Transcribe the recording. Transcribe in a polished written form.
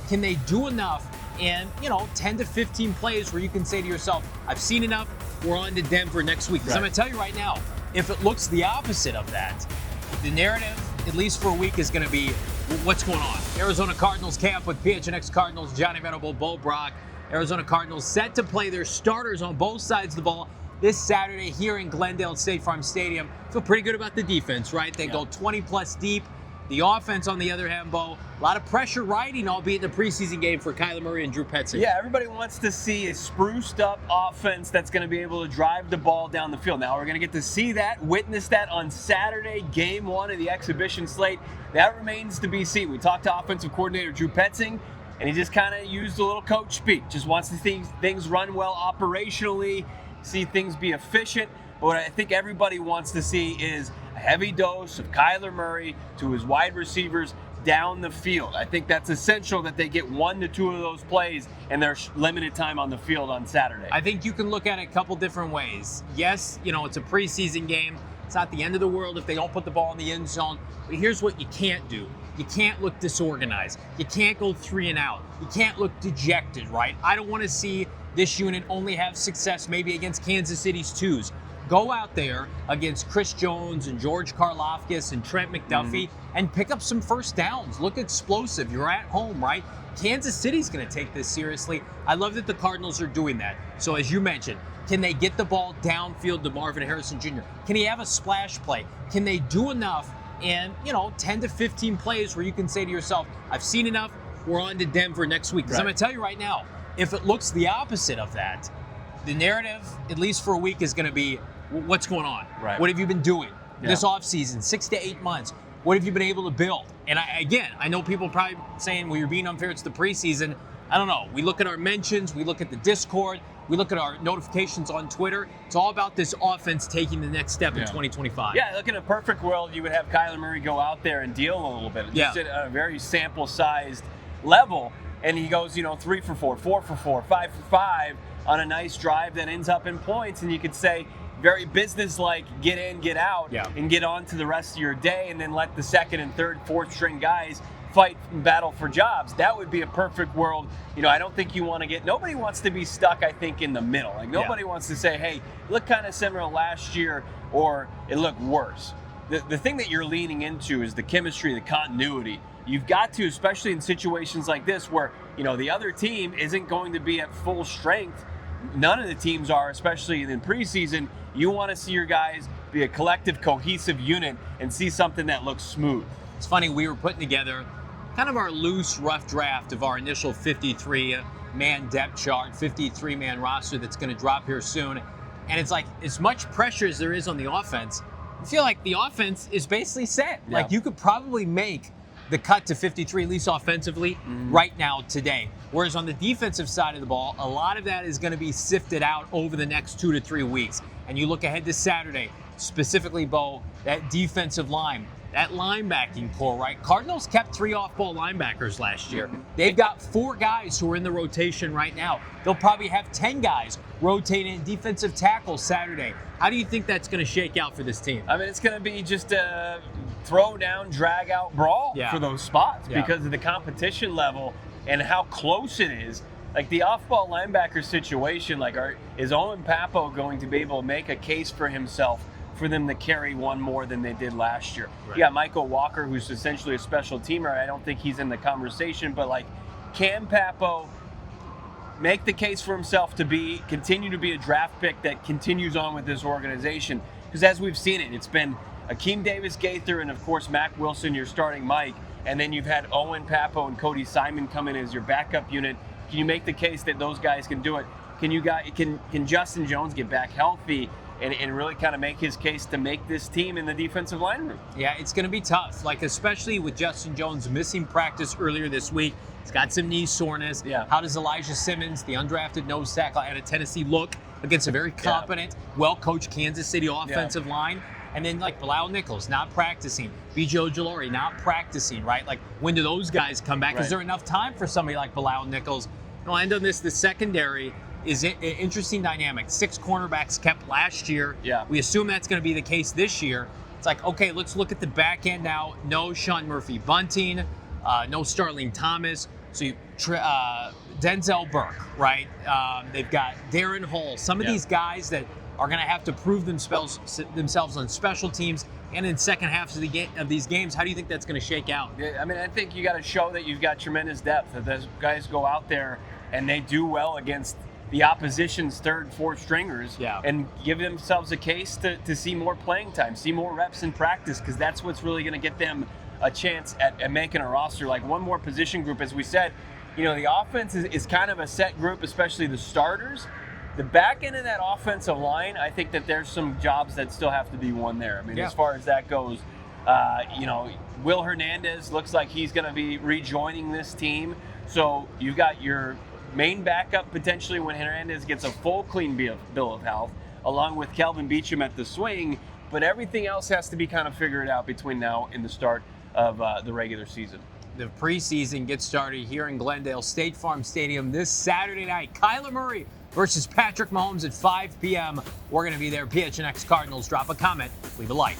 Can they do enough in, 10 to 15 plays where you can say to yourself, I've seen enough, we're on to Denver next week? Because I'm going to tell you right now, if it looks the opposite of that, the narrative, at least for a week, is going to be what's going on. Arizona Cardinals camp with PHNX Cardinals, Johnny Venerable, Brack. Arizona Cardinals set to play their starters on both sides of the ball this Saturday here in Glendale State Farm Stadium. Feel pretty good about the defense, right? They go 20-plus deep. The offense, on the other hand, Bo, a lot of pressure riding, albeit in the preseason game for Kyler Murray and Drew Petzing. Yeah, everybody wants to see a spruced up offense that's going to be able to drive the ball down the field. Now, we're going to get to see that, witness that on Saturday, game one of the exhibition slate. That remains to be seen. We talked to offensive coordinator Drew Petzing, and he just kind of used a little coach speak. Just wants to see things run well operationally, see things be efficient. But what I think everybody wants to see is a heavy dose of Kyler Murray to his wide receivers down the field. I think that's essential that they get 1 to 2 of those plays in their limited time on the field on Saturday. I think you can look at it a couple different ways. Yes, it's a preseason game. It's not the end of the world if they don't put the ball in the end zone. But here's what you can't do. You can't look disorganized. You can't go 3 and out. You can't look dejected, right? I don't want to see this unit only have success maybe against Kansas City's twos. Go out there against Chris Jones and George Karlaftis and Trent McDuffie and pick up some first downs. Look explosive. You're at home, right? Kansas City's going to take this seriously. I love that the Cardinals are doing that. So as you mentioned, can they get the ball downfield to Marvin Harrison Jr.? Can he have a splash play? Can they do enough in, 10 to 15 plays where you can say to yourself, I've seen enough, we're on to Denver next week? Because I'm going to tell you right now, if it looks the opposite of that, the narrative, at least for a week, is going to be, what's going on? Right. What have you been doing this offseason, 6 to 8 months? What have you been able to build? And I know people are probably saying, well, you're being unfair, it's the preseason. I don't know. We look at our mentions, we look at the Discord, we look at our notifications on Twitter. It's all about this offense taking the next step in 2025. Yeah, look, in a perfect world, you would have Kyler Murray go out there and deal a little bit. Just at a very sample-sized level. And he goes, 3 for 4, 4 for 4, 5 for 5 on a nice drive that ends up in points. And you could say, very business-like, get in, get out, and get on to the rest of your day, and then let the second and third, fourth string guys fight and battle for jobs. That would be a perfect world. I don't think you want to nobody wants to be stuck, I think, in the middle. Like, nobody wants to say, hey, it looked kind of similar last year, or it looked worse. The thing that you're leaning into is the chemistry, the continuity. You've got to, especially in situations like this where, the other team isn't going to be at full strength. None of the teams are, especially in preseason. You want to see your guys be a collective, cohesive unit and see something that looks smooth. It's funny, we were putting together kind of our loose, rough draft of our initial 53-man depth chart, 53-man roster that's going to drop here soon. And it's like, as much pressure as there is on the offense, I feel like the offense is basically set. Yeah. Like, you could probably make the cut to 53, at least offensively, right now, today. Whereas on the defensive side of the ball, a lot of that is going to be sifted out over the next 2 to 3 weeks. And you look ahead to Saturday, specifically, Bo, that defensive line, that linebacking core, right? Cardinals kept 3 off-ball linebackers last year. They've got 4 guys who are in the rotation right now. They'll probably have 10 guys rotating in defensive tackle Saturday. How do you think that's going to shake out for this team? I mean, it's going to be just a throw down, drag out brawl for those spots because of the competition level and how close it is. Like, the off-ball linebacker situation, is Owen Papo going to be able to make a case for himself for them to carry one more than they did last year? Right. You got Michael Walker, who's essentially a special teamer. I don't think he's in the conversation, but can Papo make the case for himself to continue to be a draft pick that continues on with this organization? Because as we've seen it's been Akeem Davis-Gaither and, of course, Mac Wilson, your starting Mike, and then you've had Owen Papo and Cody Simon come in as your backup unit. Can you make the case that those guys can do it? Can Justin Jones get back healthy and really kind of make his case to make this team in the defensive line room? Yeah, it's going to be tough, especially with Justin Jones missing practice earlier this week. He's got some knee soreness. Yeah. How does Elijah Simmons, the undrafted nose tackle out of Tennessee, look against a very competent, well-coached Kansas City offensive line? And then, Bilal Nichols not practicing, B.J. Ojulari not practicing, right? When do those guys come back? Is there enough time for somebody like Bilal Nichols? And I'll end on this. The secondary is an interesting dynamic. 6 cornerbacks kept last year. Yeah. We assume that's going to be the case this year. It's okay, let's look at the back end now. No Sean Murphy-Bunting, no Starling Thomas. So Denzel Burke, right? They've got Darren Hall. Some of these guys that are going to have to prove themselves on special teams and in second halves of these games. How do you think that's going to shake out? Yeah, I mean, I think you got to show that you've got tremendous depth. That those guys go out there and they do well against the opposition's third, fourth stringers, and give themselves a case to see more playing time, see more reps in practice, because that's what's really going to get them a chance at making a roster. Like one more position group, as we said, the offense is kind of a set group, especially the starters. The back end of that offensive line, I think that there's some jobs that still have to be won there. I mean, as far as that goes, Will Hernandez looks like he's going to be rejoining this team. So you've got your main backup potentially when Hernandez gets a full clean bill of health, along with Kelvin Beachum at the swing. But everything else has to be kind of figured out between now and the start of the regular season. The preseason gets started here in Glendale State Farm Stadium this Saturday night. Kyler Murray versus Patrick Mahomes at 5 p.m. We're going to be there. PHNX Cardinals. Drop a comment, leave a like.